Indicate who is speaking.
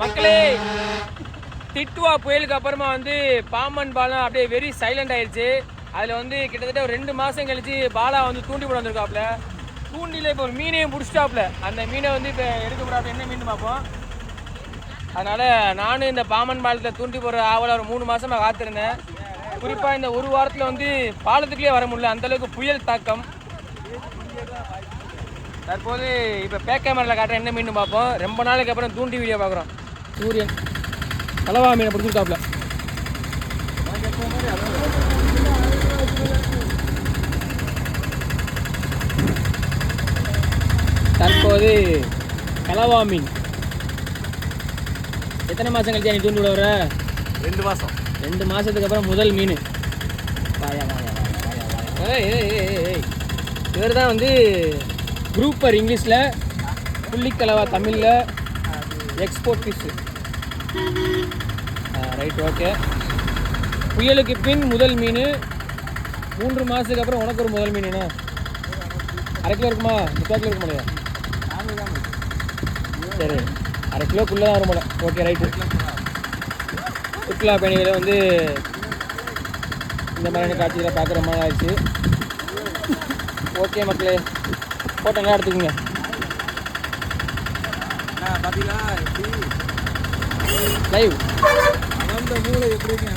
Speaker 1: மக்களே, திட்டுவா புயலுக்கு அப்புறமா வந்து பாம்பன் பாலம் அப்படியே வெரி சைலண்ட் ஆயிடுச்சு. அதில் வந்து கிட்டத்தட்ட ஒரு 2 மாதம் கழிச்சு பாலா வந்து தூண்டி போட வந்திருக்காப்புல. தூண்டில இப்போ ஒரு மீனையும் பிடிச்சிட்டாப்புல. அந்த மீனை வந்து இப்போ எடுக்க கூடாது, என்ன மீன் பார்ப்போம். அதனால் நானும் இந்த பாம்பன் பாலத்தை தூண்டி போடுற ஆவலை ஒரு 3 மாதமாக காத்திருந்தேன். குறிப்பாக இந்த ஒரு வாரத்தில் வந்து பாலத்துக்குள்ளே வர முடியல, அந்தளவுக்கு புயல் தாக்கம். தற்போது இப்போ பேக் கேமராவில் காட்டுற என்ன மீன் பார்ப்போம். ரொம்ப நாளைக்கு அப்புறம் தூண்டி வீடியோ பார்க்குறோம். சூரியன் கலவா மீனை பிடிச்சிருக்காப்புல. தற்போது கலவா மீன். எத்தனை மாதம் கழிச்சா நீ தூண்டி விட வர?
Speaker 2: 2 மாதம்.
Speaker 1: 2 மாதத்துக்கு அப்புறம் முதல் மீன். வாயா வாயா வாயா வாயா. ஏய் இவர் தான் வந்து குரூப்பர் இங்கிலீஷில், புள்ளிக்கலவா தமிழில், எக்ஸ்போர்ட் ஃபிஷ்ஷு. Right, okay. புயலுக்கு பின் முதல் மீன். 3 மாதத்துக்கு அப்புறம் உனக்கு ஒரு முதல் மீன். 1/2 கிலோ இருக்குமா? 3/4 கிலோ இருக்க முடியாது. சரி, 1/2 கிலோக்குள்ளே தான் வரும் போல. Okay, right. சுற்றுலா பயணிகளை வந்து இந்த மாதிரியான காட்சிகளை பார்க்குற மாதிரி ஆயிடுச்சு. ஓகே மக்களே, ஃபோட்டோ நல்லா எடுத்துக்கோங்க.
Speaker 2: பார்த்தீங்களா எப்படி
Speaker 1: லைவ்
Speaker 2: அந்த மூளை எப்படி இருக்கு?